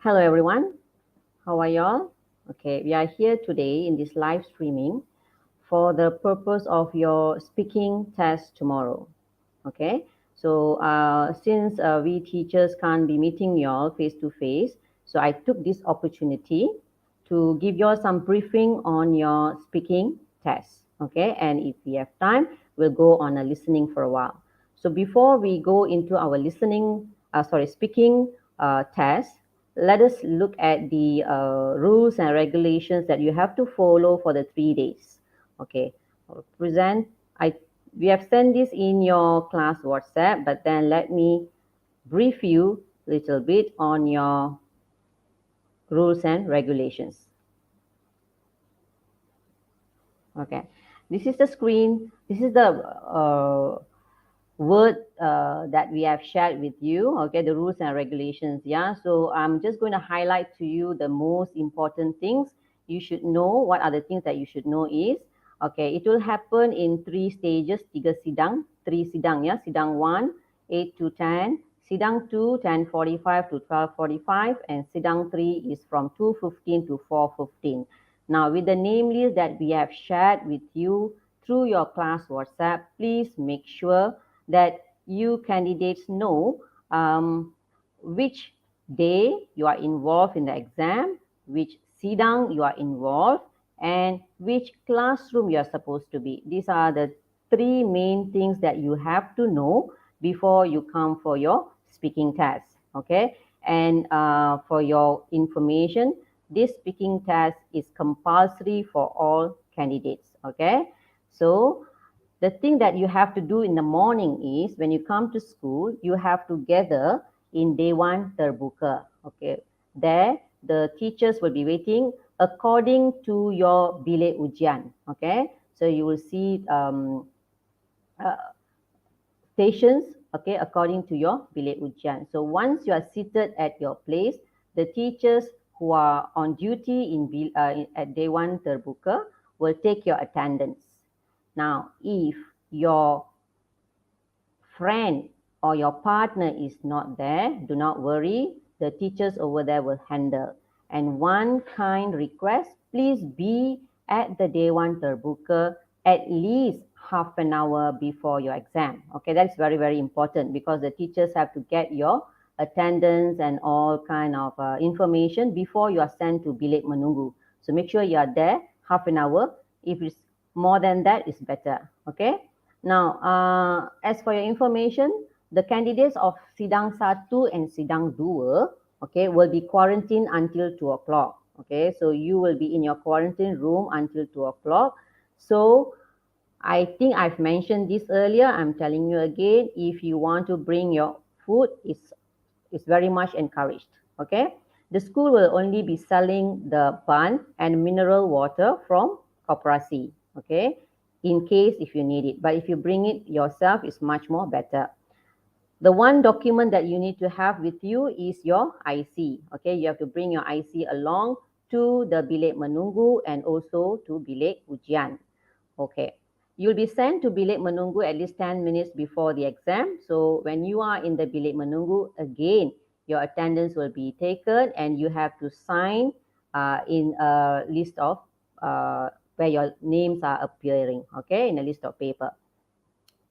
Hello everyone, how are y'all? Okay, we are here today in this live streaming for the purpose of your speaking test tomorrow. Okay, so since we teachers can't be meeting y'all face to face, so I took this opportunity to give y'all some briefing on your speaking test. Okay, and if we have time, we'll go on a listening for a while. So before we go into our speaking test, let us look at the rules and regulations that you have to follow for the 3 days. Okay, I'll present. We have sent this in your class WhatsApp, but then let me brief you a little bit on your rules and regulations. Okay, this is the screen. This is the word that we have shared with you. Okay, the rules and regulations. Yeah, so I'm just going to highlight to you the most important things you should know. What are the things that you should know is, okay, it will happen in 3 stages, 3 sidang, yeah, sidang 1, 8 to 10, sidang 2, 10:45 to 12:45, and sidang 3 is from 2:15 to 4:15. Now, with the name list that we have shared with you through your class WhatsApp, please make sure that you candidates know which day you are involved in the exam, which sidang you are involved, and which classroom you are supposed to be. These are the 3 main things that you have to know before you come for your speaking test. Okay, and for your information, this speaking test is compulsory for all candidates. Okay, so the thing that you have to do in the morning is when you come to school, you have to gather in Dewan Terbuka. Okay, there the teachers will be waiting according to your bilik ujian. Okay, so you will see stations, okay, according to your bilik ujian. So once you are seated at your place, the teachers who are on duty at Dewan Terbuka will take your attendance. Now, if your friend or your partner is not there, do not worry. The teachers over there will handle. And one kind request, please be at the Dewan Terbuka at least half an hour before your exam. Okay, that's very, very important because the teachers have to get your attendance and all kind of information before you are sent to bilik menunggu. So make sure you are there half an hour. If it's more than that, it's better. Okay. Now, as for your information, the candidates of Sidang 1 and Sidang 2, okay, will be quarantined until 2 o'clock. Okay, so you will be in your quarantine room until 2 o'clock. So, I think I've mentioned this earlier. I'm telling you again, if you want to bring your food, it's very much encouraged. Okay, the school will only be selling the bun and mineral water from Koperasi. Okay, in case if you need it. But if you bring it yourself, it's much more better. The one document that you need to have with you is your IC. Okay, you have to bring your IC along to the bilik menunggu and also to bilik ujian. Okay, you'll be sent to bilik menunggu at least 10 minutes before the exam. So when you are in the bilik menunggu, again, your attendance will be taken and you have to sign in a list of where your names are appearing, okay, in a list of paper.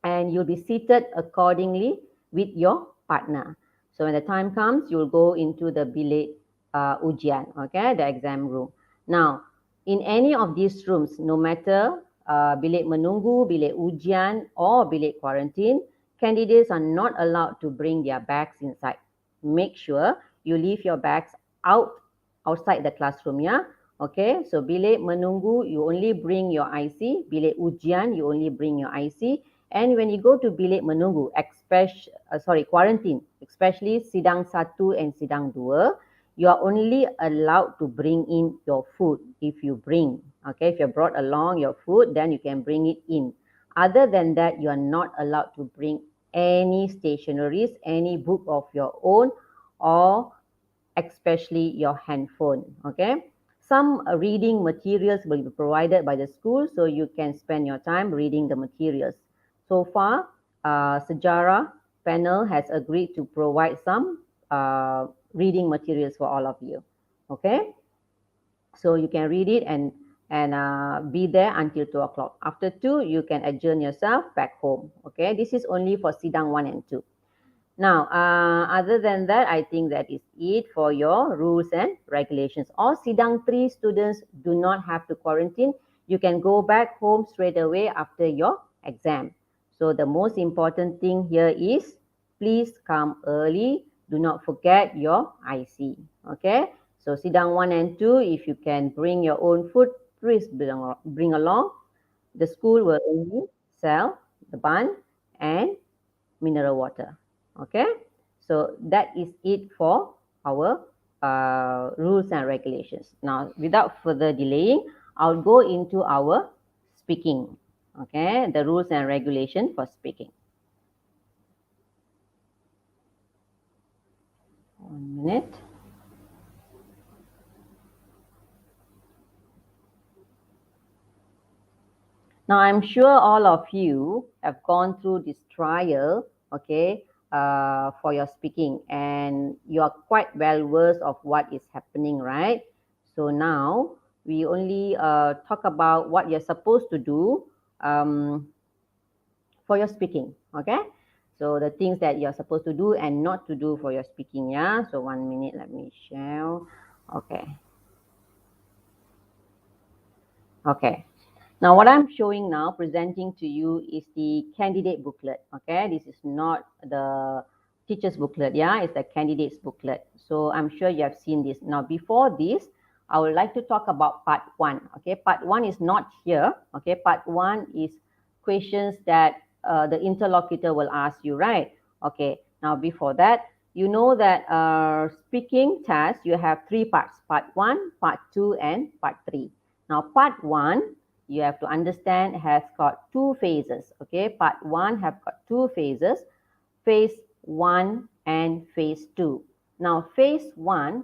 And you'll be seated accordingly with your partner. So when the time comes, you'll go into the bilik ujian, okay, the exam room. Now, in any of these rooms, no matter bilik menunggu, bilik ujian, or bilik quarantine, candidates are not allowed to bring their bags inside. Make sure you leave your bags outside the classroom, yeah. Okay, so bilik menunggu, you only bring your IC. Bilik ujian, you only bring your IC. And when you go to bilik menunggu, quarantine, especially sidang 1 and sidang 2, you are only allowed to bring in your food if you bring. Okay, if you brought along your food, then you can bring it in. Other than that, you are not allowed to bring any stationeries, any book of your own, or especially your handphone. Okay, some reading materials will be provided by the school, so you can spend your time reading the materials. So far, Sejarah panel has agreed to provide some reading materials for all of you. Okay, so you can read it and be there until 2 o'clock. After 2, you can adjourn yourself back home. Okay, this is only for Sidang 1 and 2. Now, other than that, I think that is it for your rules and regulations. All Sidang 3 students do not have to quarantine. You can go back home straight away after your exam. So the most important thing here is please come early. Do not forget your IC. Okay. So Sidang 1 and 2, if you can bring your own food, please bring along. The school will only sell the bun and mineral water. Okay, so that is it for our rules and regulations. Now, without further delaying, I'll go into our speaking. Okay, the rules and regulation for speaking. 1 minute. Now, I'm sure all of you have gone through this trial, okay, for your speaking, and you are quite well versed of what is happening, right? So now we only talk about what you're supposed to do for your speaking, okay? So the things that you're supposed to do and not to do for your speaking, yeah? So 1 minute, let me share. Okay. Okay. Now, what I'm showing now, presenting to you is the candidate booklet. Okay, this is not the teacher's booklet. Yeah, it's the candidate's booklet. So I'm sure you have seen this. Now, before this, I would like to talk about part 1. Okay, part 1 is not here. Okay, part 1 is questions that the interlocutor will ask you, right? Okay, now before that, you know that speaking test, you have 3 parts, part 1, part 2, and part 3. Now, part 1, you have to understand, has got 2 phases. Okay, part 1 have got 2 phases, phase 1 and phase 2. Now, phase 1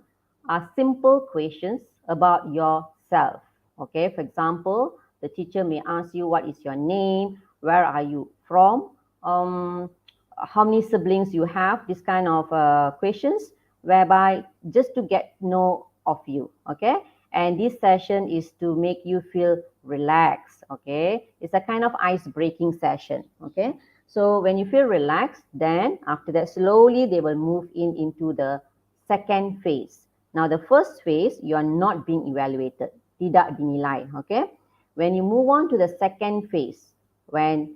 are simple questions about yourself. Okay, for example, the teacher may ask you, what is your name? Where are you from? How many siblings you have? This kind of questions, whereby just to get to know of you. Okay, and this session is to make you feel relaxed. Okay, it's a kind of ice-breaking session. Okay, so when you feel relaxed, then after that, slowly they will move into the second phase. Now, the first phase, you are not being evaluated, tidak dinilai. Okay, when you move on to the second phase, when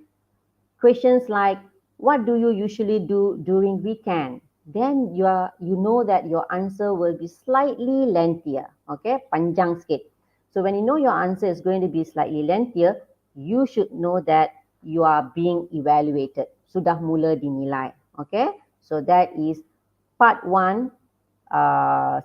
questions like, what do you usually do during weekend? Then you know that your answer will be slightly lengthier. Okay, panjang sikit. So when you know your answer is going to be slightly lengthier, you should know that you are being evaluated. Sudah mula dinilai. Okay, so that is part 1,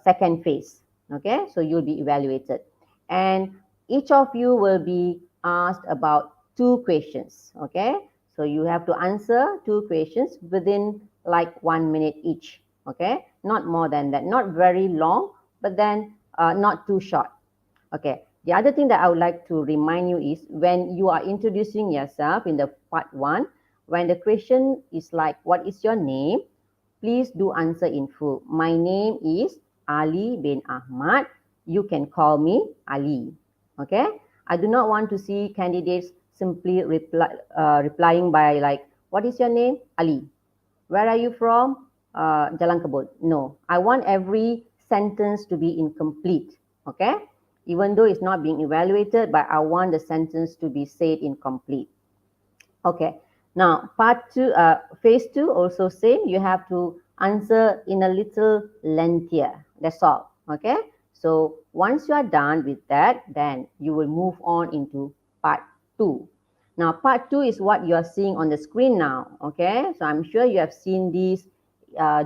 second phase. Okay, so you'll be evaluated. And each of you will be asked about 2 questions. Okay, so you have to answer 2 questions within like 1 minute each. Okay, not more than that, not very long, but then not too short. Okay, the other thing that I would like to remind you is when you are introducing yourself in the part 1, when the question is like, what is your name? Please do answer in full. My name is Ali bin Ahmad. You can call me Ali. Okay, I do not want to see candidates simply replying by like, what is your name? Ali. Where are you from? Jalan Kebun. No, I want every sentence to be incomplete. Okay, even though it's not being evaluated, but I want the sentence to be said incomplete. Okay, now part 2, phase 2 also same. You have to answer in a little lengthier. That's all. Okay, so once you are done with that, then you will move on into part 2. Now, part 2 is what you are seeing on the screen now. Okay, so I'm sure you have seen this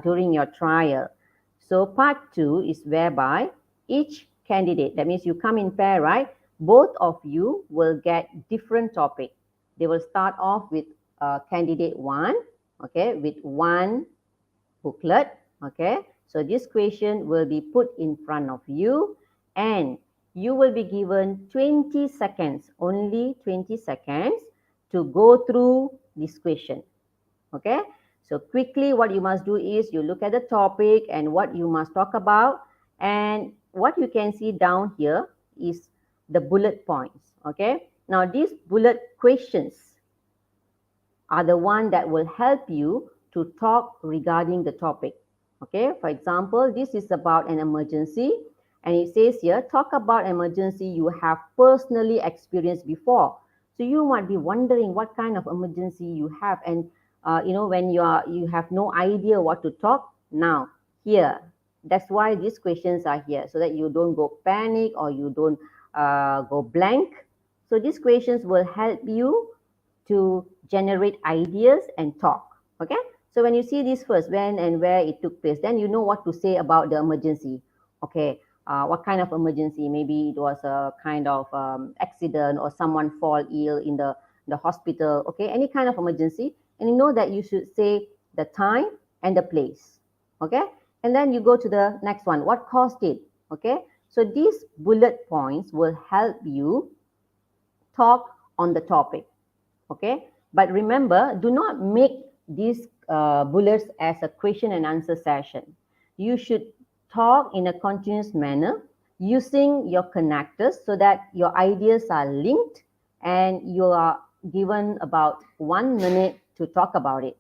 during your trial. So part 2 is whereby each candidate, that means you come in pair, right? Both of you will get different topic. They will start off with candidate 1, okay, with 1 booklet. Okay, so this question will be put in front of you, and you will be given 20 seconds, only 20 seconds to go through this question. Okay, So quickly, what you must do is you look at the topic and what you must talk about. And what you can see down here is the bullet points. Okay. Now, these bullet questions are the one that will help you to talk regarding the topic. Okay. For example, this is about an emergency. And it says here, talk about emergency you have personally experienced before. So you might be wondering what kind of emergency you have. And when you have no idea what to talk now, here, that's why these questions are here, so that you don't go panic or you don't go blank. So these questions will help you to generate ideas and talk. Okay. So when you see this first, when and where it took place, then you know what to say about the emergency. Okay. What kind of emergency? Maybe it was a kind of accident or someone fall ill in the hospital. Okay. Any kind of emergency. And you know that you should say the time and the place. Okay. And then you go to the next one. What caused it? Okay. So these bullet points will help you talk on the topic. Okay. But remember, do not make these bullets as a question and answer session. You should talk in a continuous manner using your connectors so that your ideas are linked and you are given about 1 minute to talk about it.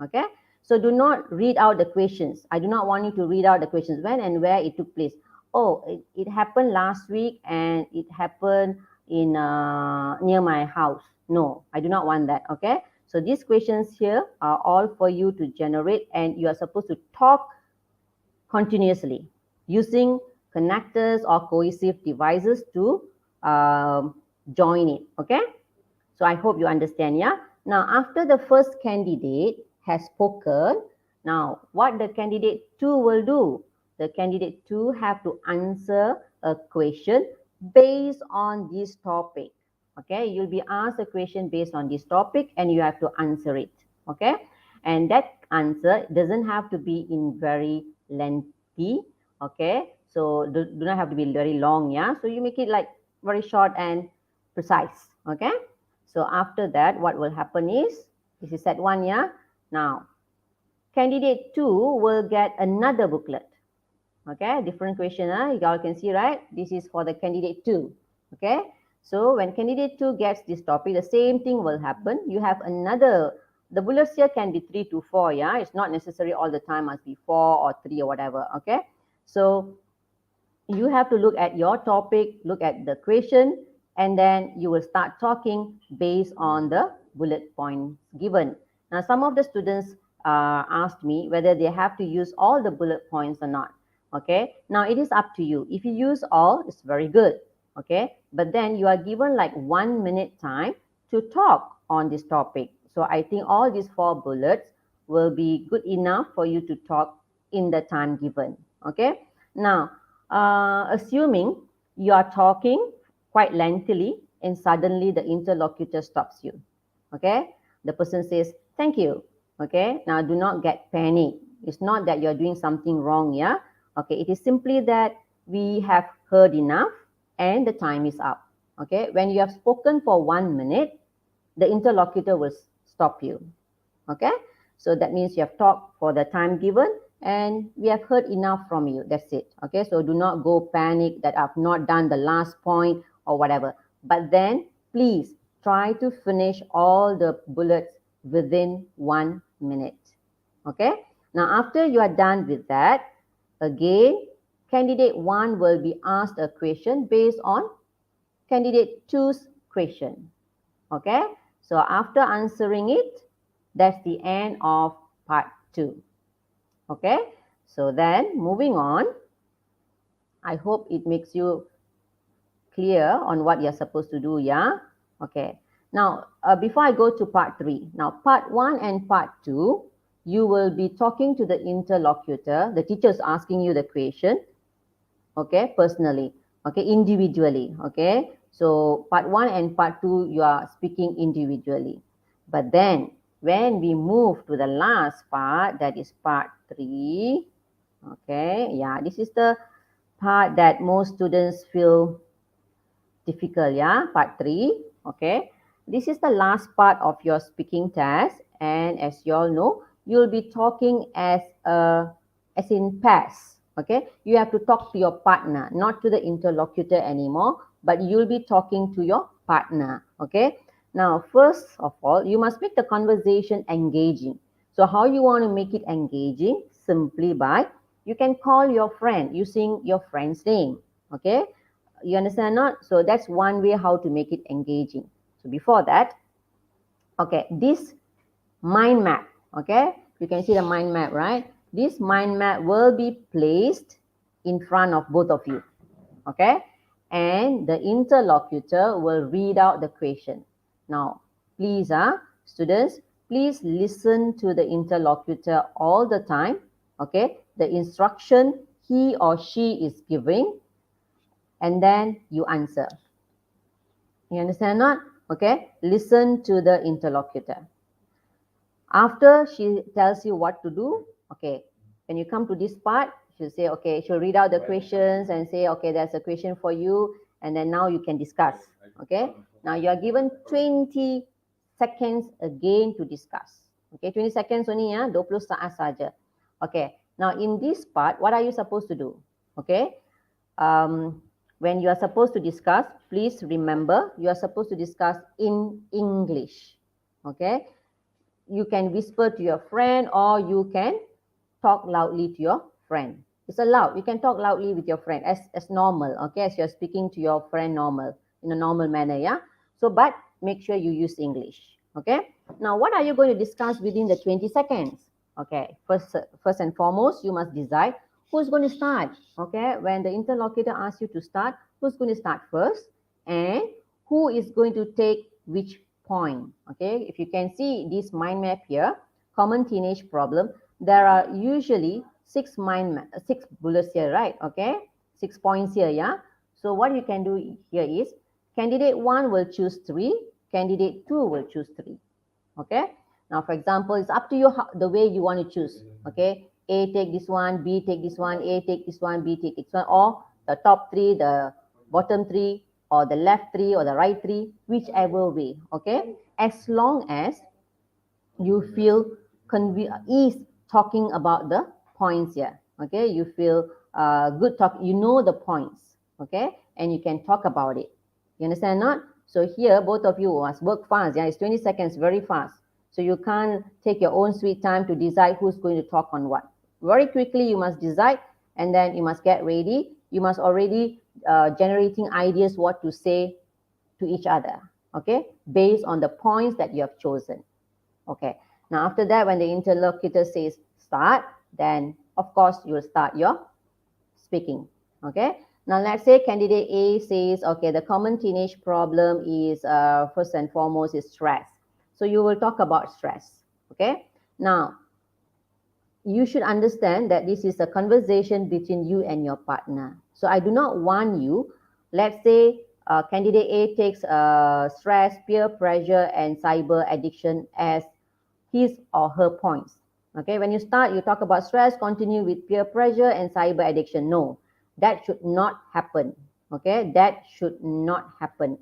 Okay. So do not read out the questions. I do not want you to read out the questions, when and where it took place. Oh, it happened last week and it happened in near my house. No, I do not want that. Okay. So these questions here are all for you to generate, and you are supposed to talk continuously using connectors or cohesive devices to join it. Okay. So I hope you understand. Yeah. Now, after the first candidate has spoken, now what the candidate 2 will do? The candidate 2 have to answer a question based on this topic. Okay, you'll be asked a question based on this topic and you have to answer it. Okay, and that answer doesn't have to be in very lengthy. Okay, so do not have to be very long. Yeah, so you make it like very short and precise. Okay. So after that, what will happen is, this is set 1, yeah? Now, candidate 2 will get another booklet. Okay, different question, you all can see, right? This is for the candidate 2. Okay, so when candidate 2 gets this topic, the same thing will happen. You have another, the bullets here can be 3 to 4, yeah? It's not necessary all the time must be 4 or 3 or whatever, okay? So you have to look at your topic, look at the question, and then you will start talking based on the bullet points given. Now, some of the students asked me whether they have to use all the bullet points or not. Okay, now it is up to you. If you use all, it's very good. Okay, but then you are given like 1 minute time to talk on this topic. So I think all these 4 bullets will be good enough for you to talk in the time given. Okay, now assuming you are talking quite lengthily and suddenly the interlocutor stops you. Okay, the person says, thank you. Okay, now do not get panic. It's not that you're doing something wrong, yeah? Okay, it is simply that we have heard enough and the time is up. Okay, when you have spoken for 1 minute, the interlocutor will stop you. Okay, so that means you have talked for the time given and we have heard enough from you. That's it. Okay, so do not go panic that I've not done the last point or whatever. But then please try to finish all the bullets within 1 minute. Okay, now after you are done with that, again, candidate 1 will be asked a question based on candidate 2's question. Okay, so after answering it, that's the end of part 2. Okay, so then moving on, I hope it makes you clear on what you're supposed to do, yeah? Okay, now before I go to part 3, now part 1 and part 2, you will be talking to the interlocutor. The teacher is asking you the question, okay, personally, okay, individually, okay? So part 1 and part 2, you are speaking individually. But then when we move to the last part, that is part 3, okay, yeah, this is the part that most students feel difficult, yeah, part 3, okay. This is the last part of your speaking test, and as you all know, you'll be talking as in pairs. Okay, you have to talk to your partner, not to the interlocutor anymore, but you'll be talking to your partner. Okay, now first of all, you must make the conversation engaging. So how you want to make it engaging? Simply by, you can call your friend using your friend's name. Okay, you understand not? So that's one way how to make it engaging. So before that, okay, this mind map, okay, you can see the mind map, right? This mind map will be placed in front of both of you, okay, and the interlocutor will read out the question. Now please, students, please listen to the interlocutor all the time. Okay, the instruction he or she is giving, and then you answer. You understand not? Okay, listen to the interlocutor. After she tells you what to do, okay, when you come to this part, she'll say, okay, she'll read out the questions and say, okay, there's a question for you, and then now you can discuss. Okay, now you are given 20 seconds again to discuss. Okay, 20 seconds only, 20 saat saja. Okay, now in this part, what are you supposed to do? Okay, when you are supposed to discuss, please remember you are supposed to discuss in English. Okay, you can whisper to your friend or you can talk loudly to your friend. It's allowed. You can talk loudly with your friend as normal, okay, as you're speaking to your friend normal, in a normal manner, yeah. So, but make sure you use English, okay. Now, what are you going to discuss within the 20 seconds? Okay, first and foremost, you must decide who's going to start, okay. When the interlocutor asks you to start, who's going to start first and who is going to take which point. Okay, if you can see this mind map here, common teenage problem, there are usually six bullets here, right? Okay, 6 points here, yeah. So what you can do here is candidate 1 will choose 3, candidate 2 will choose 3. Okay, now for example, it's up to you the way you want to choose. Okay, A take this one, B take this one, A take this one, B take this one, or the top 3, the bottom 3, or the left 3 or the right 3, whichever way. Okay, as long as you feel ease talking about the points here. Okay, you feel good talk, you know the points. Okay, and you can talk about it. You understand not? So here both of you must work fast. Yeah, it's 20 seconds, very fast. So you can't take your own sweet time to decide who's going to talk on what. Very quickly you must decide, and then you must get ready. You must already generating ideas what to say to each other, okay, based on the points that you have chosen. Okay, now after that, when the interlocutor says start, then of course you will start your speaking. Okay, now let's say candidate A says, okay, the common teenage problem is first and foremost is stress. So you will talk about stress. Okay, now you should understand that this is a conversation between you and your partner. So I do not want you, let's say candidate A takes stress, peer pressure, and cyber addiction as his or her points. Okay, when you start, you talk about stress, continue with peer pressure and cyber addiction. No, that should not happen. Okay, that should not happen.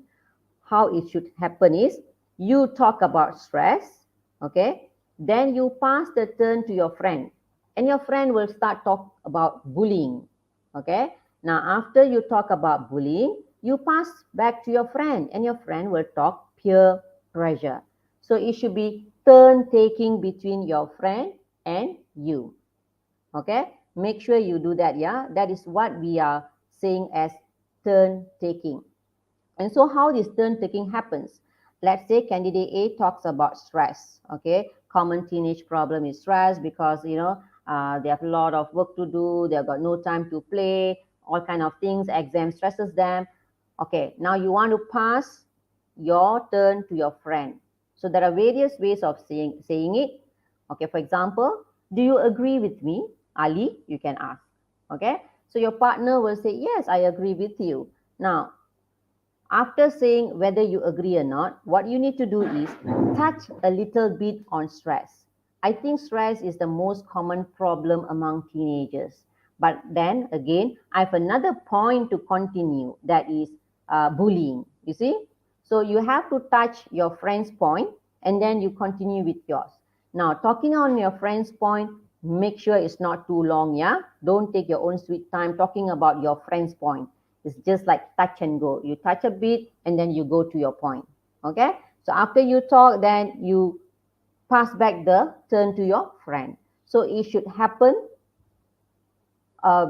How it should happen is you talk about stress, okay, then you pass the turn to your friend, and your friend will start talk about bullying. Okay, now after you talk about bullying, you pass back to your friend, and your friend will talk peer pressure. So it should be turn taking between your friend and you. Okay, make sure you do that. Yeah, that is what we are saying as turn taking. And so how this turn taking happens? Let's say candidate A talks about stress. Okay, common teenage problem is stress because they have a lot of work to do, they've got no time to play, all kind of things, exam stresses them. Okay, now you want to pass your turn to your friend. So there are various ways of saying it. Okay, for example, do you agree with me, Ali? You can ask. Okay, so your partner will say, yes, I agree with you. Now, after saying whether you agree or not, what you need to do is touch a little bit on stress. I think stress is the most common problem among teenagers. But then again, I have another point to continue, that is bullying. You see? So you have to touch your friend's point and then you continue with yours. Now, talking on your friend's point, make sure it's not too long, yeah? Don't take your own sweet time talking about your friend's point. It's just like touch and go. You touch a bit and then you go to your point, okay? So after you talk, then you pass back the turn to your friend. So it should happen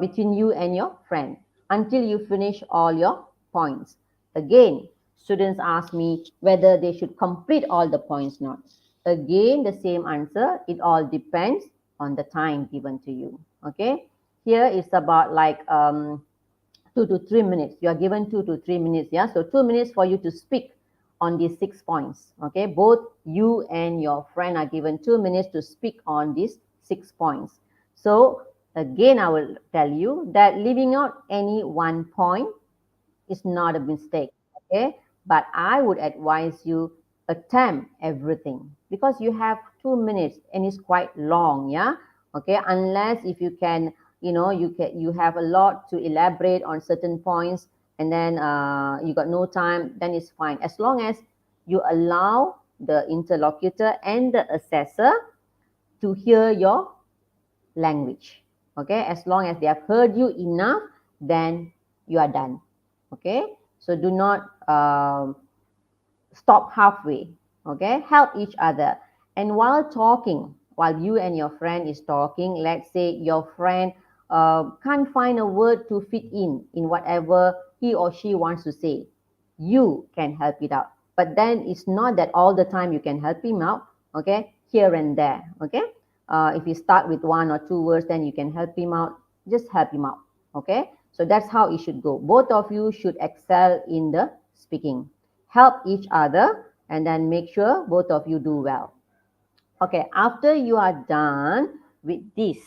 between you and your friend until you finish all your points. Again, students ask me whether they should complete all the points not. Again, the same answer. It all depends on the time given to you. Okay. Here it's about like 2 to 3 minutes. You are given 2 to 3 minutes. Yeah. So 2 minutes for you to speak on these 6 points. Okay. Both you and your friend are given 2 minutes to speak on these 6 points. So again, I will tell you that leaving out any one point is not a mistake, okay? But I would advise you attempt everything because you have 2 minutes and it's quite long, yeah? Okay, unless if you can, you have a lot to elaborate on certain points and then you got no time, then it's fine. As long as you allow the interlocutor and the assessor to hear your language. Okay, as long as they have heard you enough, then you are done. Okay, so do not stop halfway. Okay, help each other. And while talking, while you and your friend is talking, let's say your friend can't find a word to fit in whatever he or she wants to say, you can help it out. But then it's not that all the time you can help him out. Okay, here and there. Okay, if you start with 1 or 2 words, then you can help him out. Just help him out. Okay, so that's how it should go. Both of you should excel in the speaking. Help each other and then make sure both of you do well. Okay, after you are done with this,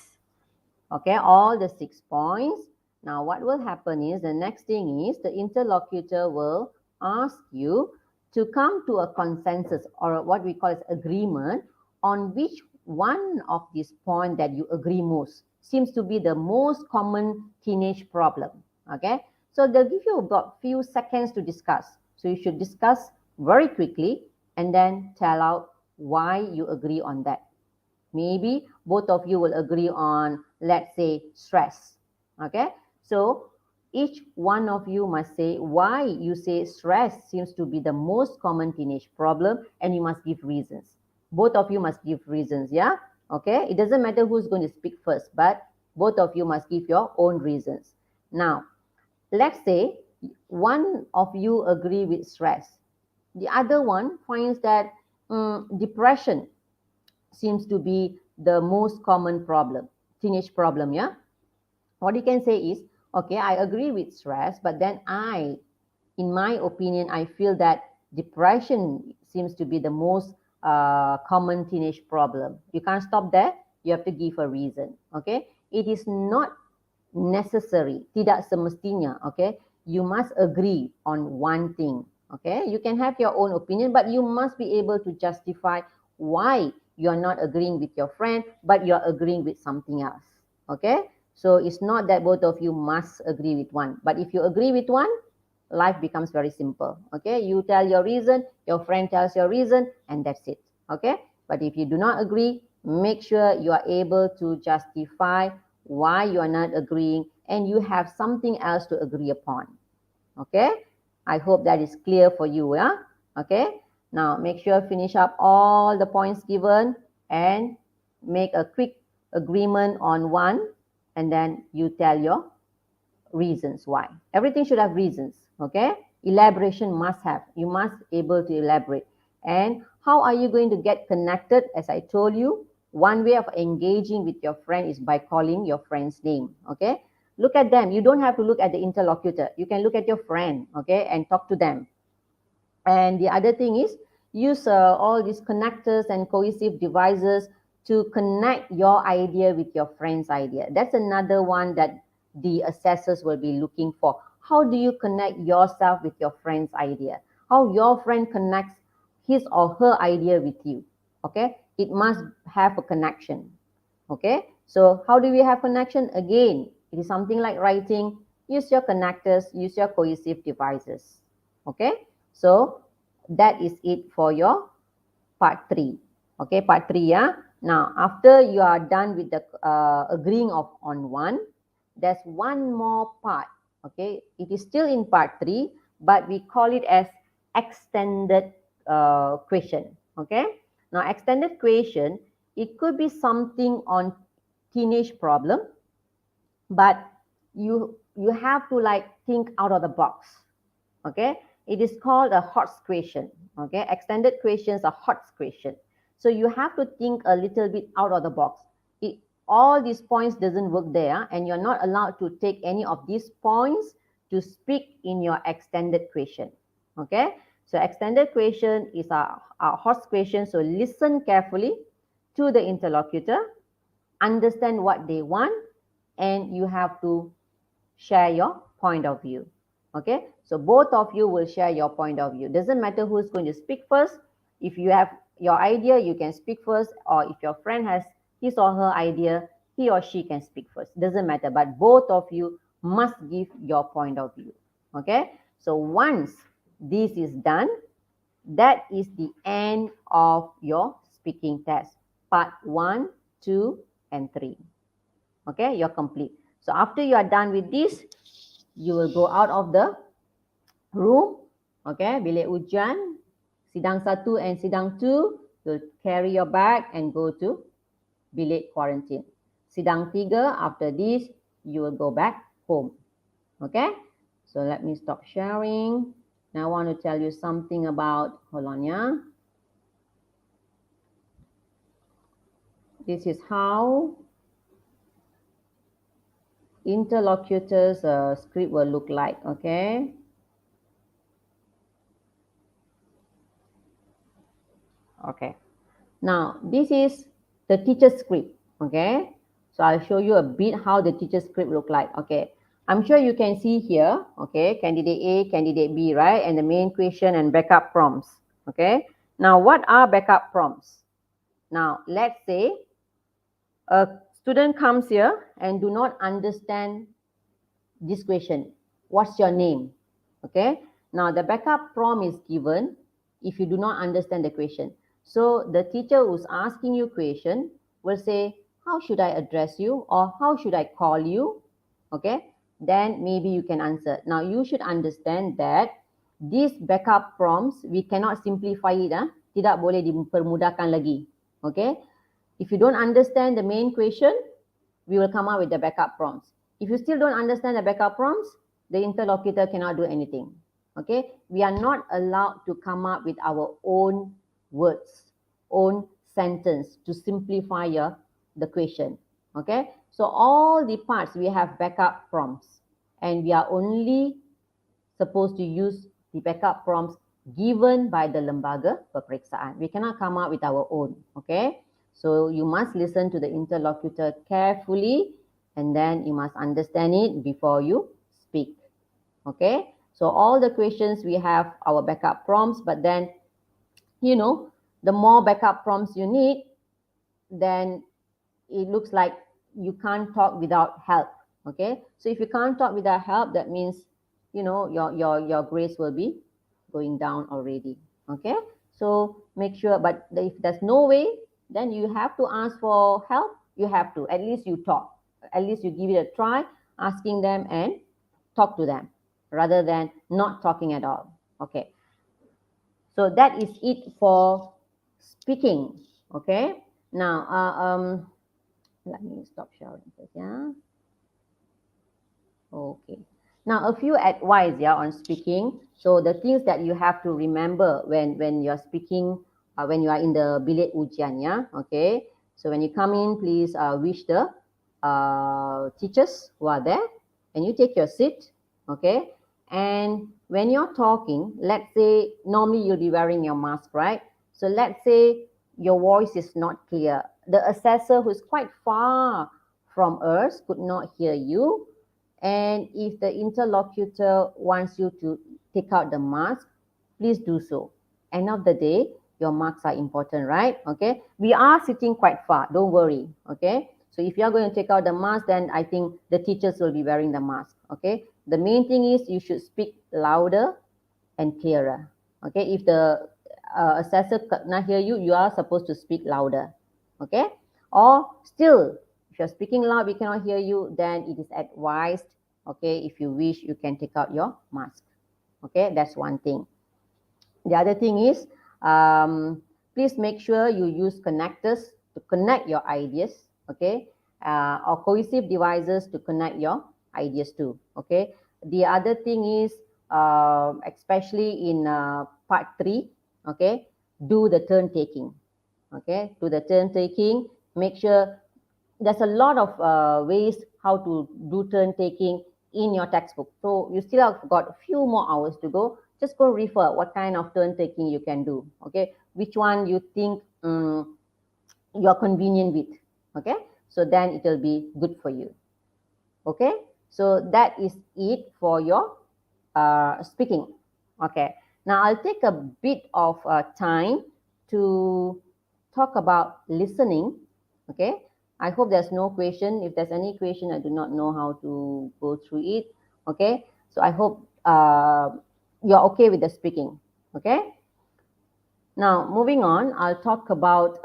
okay, all the 6 points, now what will happen is the next thing is the interlocutor will ask you to come to a consensus or what we call as agreement on which one of these points that you agree most seems to be the most common teenage problem. Okay, so they'll give you about few seconds to discuss. So you should discuss very quickly and then tell out why you agree on that. Maybe both of you will agree on, let's say, stress. Okay, so each one of you must say why you say stress seems to be the most common teenage problem, and you must give reasons. Both of you must give reasons, yeah? Okay, it doesn't matter who's going to speak first, but both of you must give your own reasons. Now, let's say one of you agree with stress. The other one finds that depression seems to be the most common problem, teenage problem, yeah? What you can say is, okay, I agree with stress, but then in my opinion, I feel that depression seems to be the most common teenage problem. You can't stop there. You have to give a reason, okay? It is not necessary, tidak semestinya, okay? You must agree on one thing, okay? You can have your own opinion, but you must be able to justify why you're not agreeing with your friend, but you're agreeing with something else, okay? So it's not that both of you must agree with one, but if you agree with one, life becomes very simple, okay? You tell your reason, your friend tells your reason, and that's it, okay? But if you do not agree, make sure you are able to justify why you are not agreeing and you have something else to agree upon, okay? I hope that is clear for you, yeah? Okay? Now, make sure finish up all the points given and make a quick agreement on one, and then you tell your reasons why. Everything should have reasons, okay? Elaboration must have. You must able to elaborate. And how are you going to get connected? As I told you, one way of engaging with your friend is by calling your friend's name, okay? Look at them. You don't have to look at the interlocutor. You can look at your friend, okay, and talk to them. And the other thing is use all these connectors and cohesive devices to connect your idea with your friend's idea. That's another one that the assessors will be looking for. How do you connect yourself with your friend's idea? How your friend connects his or her idea with you, okay? It must have a connection, okay? So how do we have connection? Again, it is something like writing. Use your connectors, use your cohesive devices, okay? So that is it for your part 3. Okay, part 3, yeah. Now, after you are done with the agreeing on one, there's one more part. Okay, it is still in part 3, but we call it as extended question. Okay, now extended question, it could be something on teenage problem, but you have to like think out of the box. Okay, it is called a hot question. Okay, extended questions are hot question. So you have to think a little bit out of the box. All these points doesn't work there, and you're not allowed to take any of these points to speak in your extended question. Okay, so extended question is a hot question. So listen carefully to the interlocutor, understand what they want, and you have to share your point of view. Okay, so both of you will share your point of view. Doesn't matter who's going to speak first. If you have your idea, you can speak first, or if your friend has his or her idea, he or she can speak first. Doesn't matter, but both of you must give your point of view. Okay, so once this is done, that is the end of your speaking test, part 1, 2, and 3. Okay, you're complete. So after you are done with this, you will go out of the room. Okay, bilik ujian, sidang 1 and sidang 2, you'll carry your bag and go to bilik quarantine. Sidang 3, after this, you will go back home. Okay, so let me stop sharing. Now I want to tell you something about, hold on, yeah. This is how interlocutors script will look like. Okay, okay, now this is the teacher script. Okay, so I'll show you a bit how the teacher script look like. Okay, I'm sure you can see here. Okay, candidate A, candidate B, right? And the main question and backup prompts. Okay, now what are backup prompts? Now let's say a student comes here and do not understand this question. What's your name? Okay, now the backup prompt is given if you do not understand the question. So the teacher who's asking you question will say, how should I address you, or how should I call you? Okay, then maybe you can answer. Now you should understand that these backup prompts, we cannot simplify it. Tidak boleh dipermudahkan lagi. Okay, if you don't understand the main question, we will come up with the backup prompts. If you still don't understand the backup prompts, the interlocutor cannot do anything. Okay, we are not allowed to come up with our own words, own sentence to simplify the question. Okay, so all the parts we have backup prompts, and we are only supposed to use the backup prompts given by the lembaga peperiksaan. We cannot come up with our own. Okay, so you must listen to the interlocutor carefully, and then you must understand it before you speak. Okay, so all the questions we have our backup prompts, but then, you know, the more backup prompts you need, then it looks like you can't talk without help. Okay, so if you can't talk without help, that means, you know, your grades will be going down already. Okay, so make sure, but if there's no way, then you have to ask for help. You have to, at least you talk, at least you give it a try, asking them and talk to them rather than not talking at all. Okay, so that is it for speaking. Okay, now let me stop sharing this. Yeah, okay, now a few advice, yeah, on speaking. So the things that you have to remember when you're speaking, when you are in the bilik ujian, yeah. Okay, so when you come in, please wish the teachers who are there, and you take your seat. Okay, and when you're talking, let's say normally you'll be wearing your mask, right? So let's say your voice is not clear. The assessor who's quite far from us could not hear you. And if the interlocutor wants you to take out the mask, please do so. End of the day, your marks are important, right? Okay, we are sitting quite far, don't worry. Okay, so if you're going to take out the mask, then I think the teachers will be wearing the mask. Okay, the main thing is you should speak louder and clearer. Okay, if the assessor cannot hear you, you are supposed to speak louder. Okay, or still, if you're speaking loud, we cannot hear you, then it is advised, okay, if you wish, you can take out your mask. Okay, that's one thing. The other thing is, please make sure you use connectors to connect your ideas, okay, or cohesive devices to connect your ideas too, okay. The other thing is, especially in part 3, okay, do the turn taking, okay, do the turn taking. Make sure there's a lot of ways how to do turn taking in your textbook. So you still have got a few more hours to go. Just go refer what kind of turn taking you can do. Okay, which one you think you're convenient with. Okay, so then it will be good for you. Okay, so that is it for your speaking. Okay, now I'll take a bit of time to talk about listening. Okay, I hope there's no question. If there's any question, I do not know how to go through it. Okay, so I hope you're okay with the speaking. Okay, now moving on, I'll talk about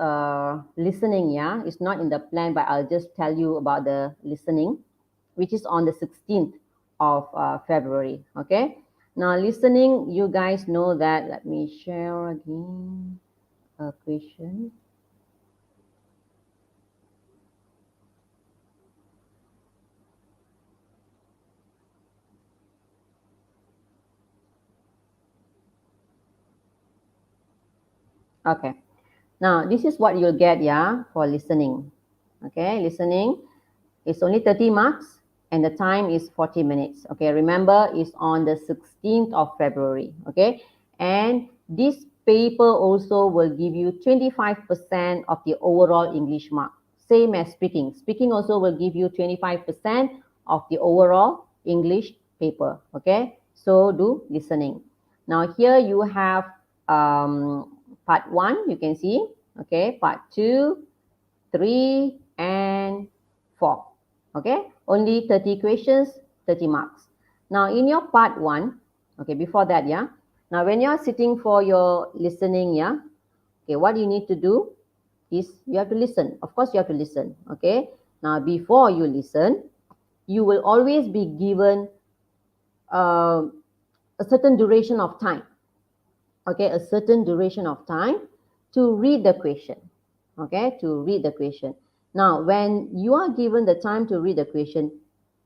listening. Yeah, it's not in the plan, but I'll just tell you about the listening, which is on the 16th of February. Okay, now listening, you guys know that. Let me share again a question. Okay, now this is what you'll get, yeah, for listening. Okay, listening is only 30 marks and the time is 40 minutes. Okay, remember it's on the 16th of February. Okay, and this paper also will give you 25% of the overall English mark, same as speaking. Speaking also will give you 25% of the overall English paper. Okay, so do listening. Now here you have part 1, you can see. Okay, part 2, 3, and 4. Okay, only 30 questions, 30 marks. Now in your part 1, okay, before that, yeah, now when you're sitting for your listening, yeah, okay, what you need to do is you have to listen. Of course you have to listen. Okay, now before you listen, you will always be given uh, a certain duration of time. Okay, a certain duration of time to read the question. Okay, to read the question. Now when you are given the time to read the question,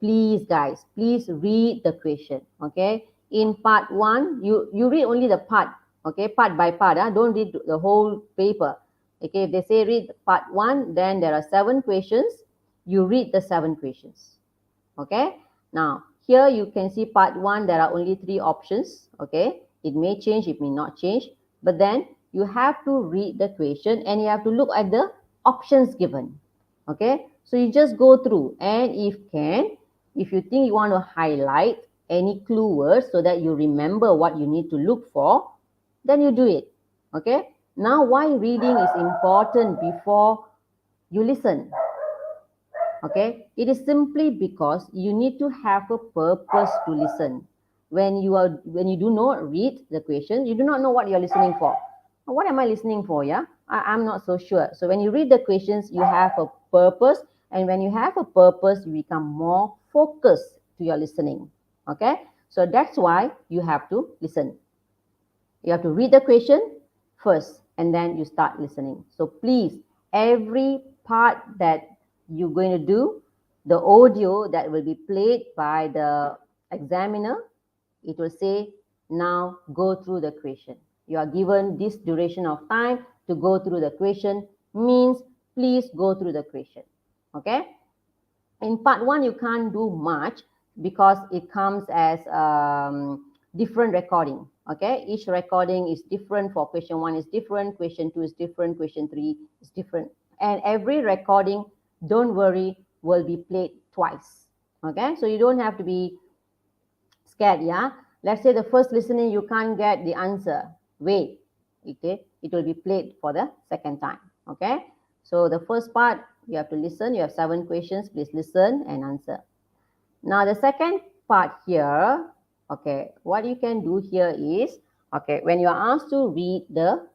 please guys, please read the question. Okay, in part 1, you read only the part. Okay, part by part. Don't read the whole paper. Okay, if they say read part 1, then there are 7 questions. You read the 7 questions. Okay, now here you can see part 1, there are only 3 options. Okay, it may change, it may not change, but then you have to read the question and you have to look at the options given. Okay, so you just go through, and if you think you want to highlight any clue words so that you remember what you need to look for, then you do it. Okay, now why reading is important before you listen? Okay, it is simply because you need to have a purpose to listen. When you do not read the question, you do not know what you're listening for. What am I listening for? Yeah, I'm not so sure. So when you read the questions, you have a purpose, and when you have a purpose, you become more focused to your listening. Okay, so that's why you have to listen. You have to read the question first and then you start listening. So please, every part that you're going to do, the audio that will be played by the examiner, it will say, now go through the question. You are given this duration of time to go through the question, means please go through the question. Okay? In part 1, you can't do much because it comes as different recording. Okay, each recording is different. For question 1 is different, question 2 is different, question 3 is different, and every recording, don't worry, will be played twice. Okay, so you don't have to be scared. Yeah, let's say the first listening you can't get the answer, wait, okay, it will be played for the second time. Okay, so the first part, you have to listen. You have 7 questions, please listen and answer. Now the second part here, okay, what you can do here is, okay, when you are asked to read the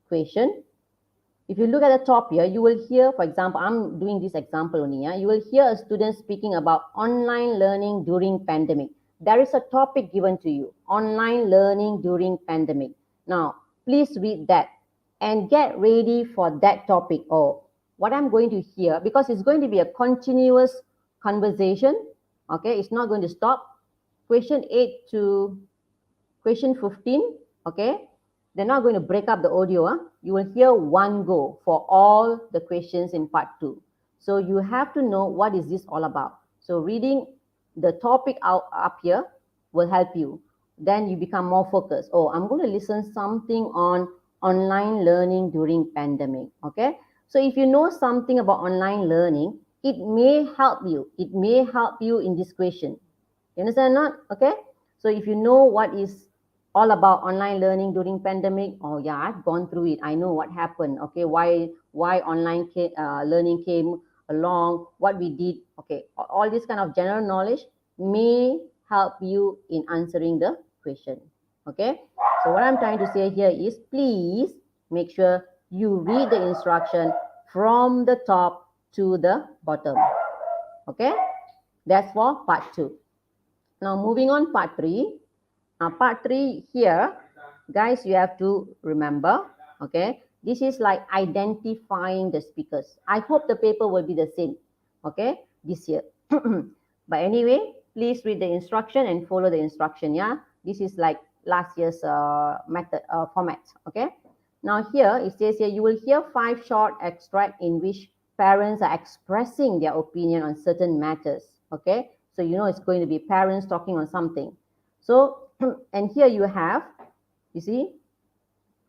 question, if you look at the top here, you will hear, for example, I'm doing this example only. You will hear a student speaking about online learning during pandemic. There is a topic given to you, online learning during pandemic. Now, please read that and get ready for that topic. Or what I'm going to hear, because it's going to be a continuous conversation. Okay, it's not going to stop. Question 8 to question 15. Okay, they're not going to break up the audio. You will hear one go for all the questions in part 2. So you have to know what is this all about. So reading the topic out up here will help you. Then you become more focused. Oh, I'm going to listen something on online learning during pandemic. Okay. So if you know something about online learning, it may help you. It may help you in this question. You understand or not? Okay. So if you know what is all about online learning during pandemic, oh yeah, I've gone through it. I know what happened. Okay, why online learning came along, what we did. Okay, all this kind of general knowledge may help you in answering the question. Okay, so what I'm trying to say here is, please make sure you read the instruction from the top to the bottom. Okay, that's for part 2. Now moving on part 3. Part 3 here, guys, you have to remember, okay, this is like identifying the speakers. I hope the paper will be the same, okay, this year. But anyway, please read the instruction and follow the instruction, yeah. This is like last year's method format, okay. Now here, it says here, you will hear 5 short extracts in which parents are expressing their opinion on certain matters, okay. So you know it's going to be parents talking on something. So, and here you have, you see,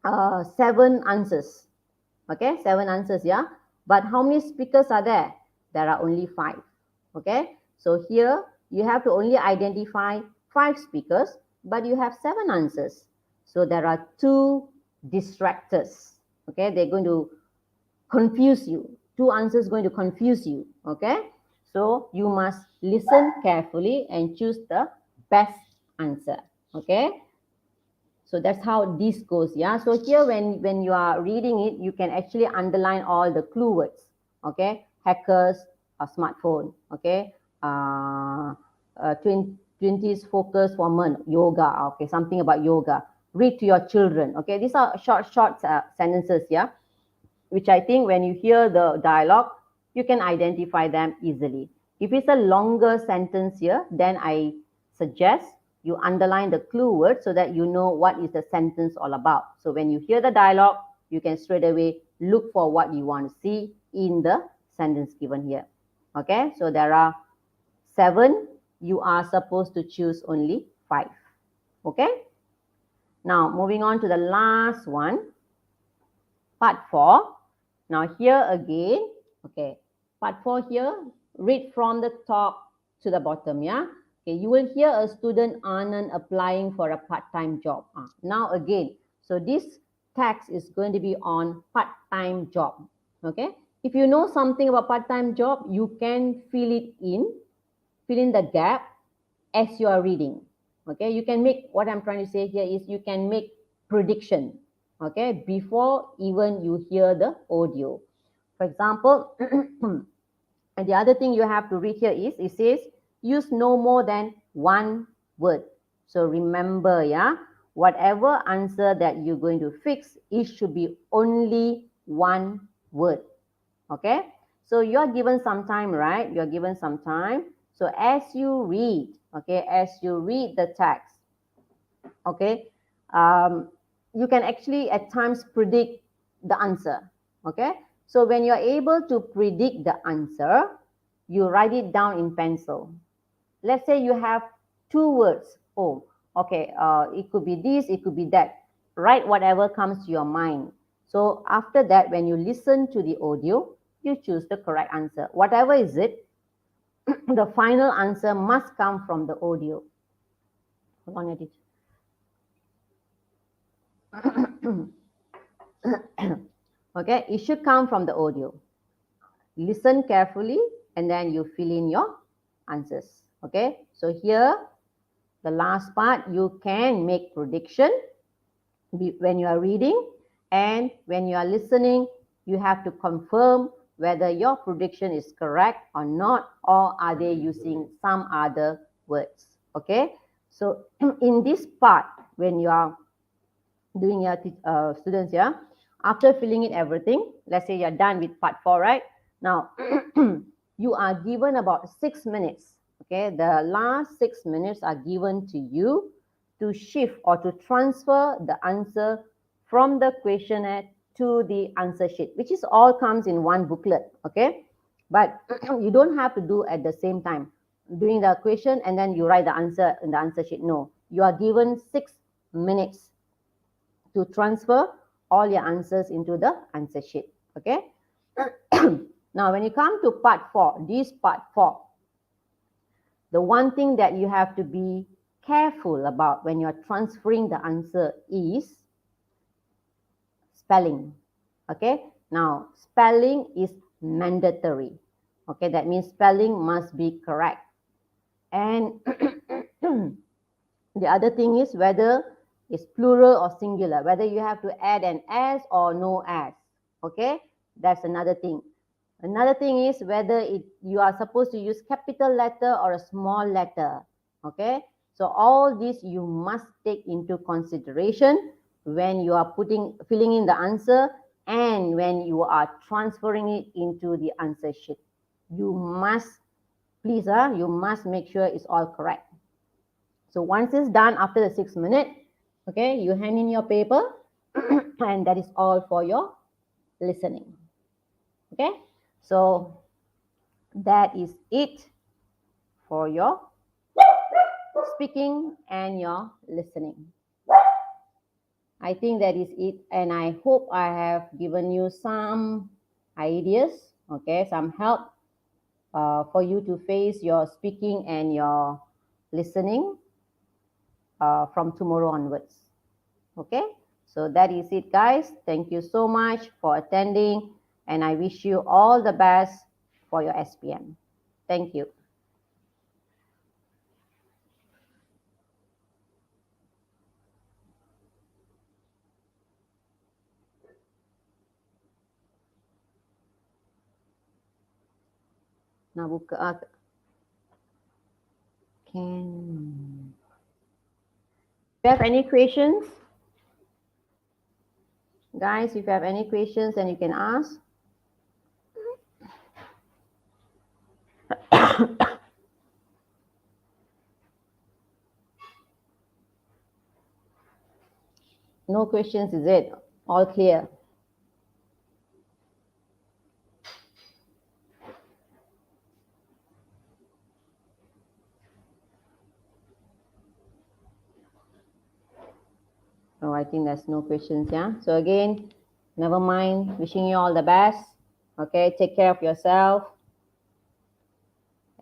7 answers. Okay, 7 answers, yeah. But how many speakers are there? There are only 5. Okay, so here you have to only identify 5 speakers, but you have 7 answers. So there are 2 distractors. Okay, they're going to confuse you. 2 answers going to confuse you. Okay, so you must listen carefully and choose the best answer. Okay, so that's how this goes. Yeah, so here when you are reading it, you can actually underline all the clue words. Okay, hackers, a smartphone. Okay, 20s focus for men, yoga. Okay, something about yoga. Read to your children. Okay, these are short sentences. Yeah, which I think when you hear the dialogue, you can identify them easily. If it's a longer sentence here, then I suggest you underline the clue word so that you know what is the sentence all about. So when you hear the dialogue, you can straight away look for what you want to see in the sentence given here. Okay, so there are 7. You are supposed to choose only 5. Okay, now moving on to the last one, part 4. Now here again, okay, part 4 here, read from the top to the bottom, yeah. Okay, you will hear a student Anand applying for a part-time job. Now again, so this text is going to be on part-time job, okay. If you know something about part-time job, you can fill in the gap as you are reading, okay. You can make, what I'm trying to say here is you can make prediction, okay, before even you hear the audio. For example, and the other thing you have to read here is, it says, use no more than 1 word. So remember, yeah, whatever answer that you're going to fix, it should be only 1 word. Okay, so you're given some time, right? You're given some time. So as you read, okay, as you read the text, okay, you can actually at times predict the answer. Okay, so when you're able to predict the answer, you write it down in pencil. Let's say you have 2 words. Oh, okay, it could be this, it could be that. Write whatever comes to your mind. So after that, when you listen to the audio, you choose the correct answer. Whatever is it, the final answer must come from the audio. Hold on, edit. Okay, it should come from the audio. Listen carefully and then you fill in your answers. Okay, so here, the last part, you can make prediction when you are reading, and when you are listening, you have to confirm whether your prediction is correct or not, or are they using some other words. Okay, so in this part, when you are doing your students, yeah, after filling in everything, let's say you're done with part 4, right? Now you are given about 6 minutes. Okay, the last 6 minutes are given to you to shift or to transfer the answer from the questionnaire to the answer sheet, which is all comes in one booklet. Okay, but you don't have to do at the same time doing the question and then you write the answer in the answer sheet. No, you are given 6 minutes to transfer all your answers into the answer sheet. Okay. Now, when you come to part 4, this part 4, the one thing that you have to be careful about when you're transferring the answer is spelling. Okay. Now, spelling is mandatory. Okay, that means spelling must be correct. And the other thing is whether it's plural or singular, whether you have to add an S or no S. Okay, that's another thing. Another thing is whether you are supposed to use capital letter or a small letter. Okay, so all this you must take into consideration when you are filling in the answer and when you are transferring it into the answer sheet. You must, please, you must make sure it's all correct. So once it's done after the 6 minutes, okay, you hand in your paper and that is all for your listening. Okay, so that is it for your speaking and your listening. I think that is it, and I hope I have given you some ideas, okay, some help for you to face your speaking and your listening from tomorrow onwards. Okay, so that is it, guys. Thank you so much for attending, and I wish you all the best for your SPM. Thank you. Now buka. Can you have any questions? Guys, if you have any questions, then you can ask. No questions, is it? All clear? Oh, I think there's no questions, yeah? So again, never mind. Wishing you all the best. Okay, take care of yourself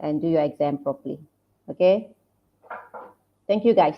and do your exam properly. Okay? Thank you, guys.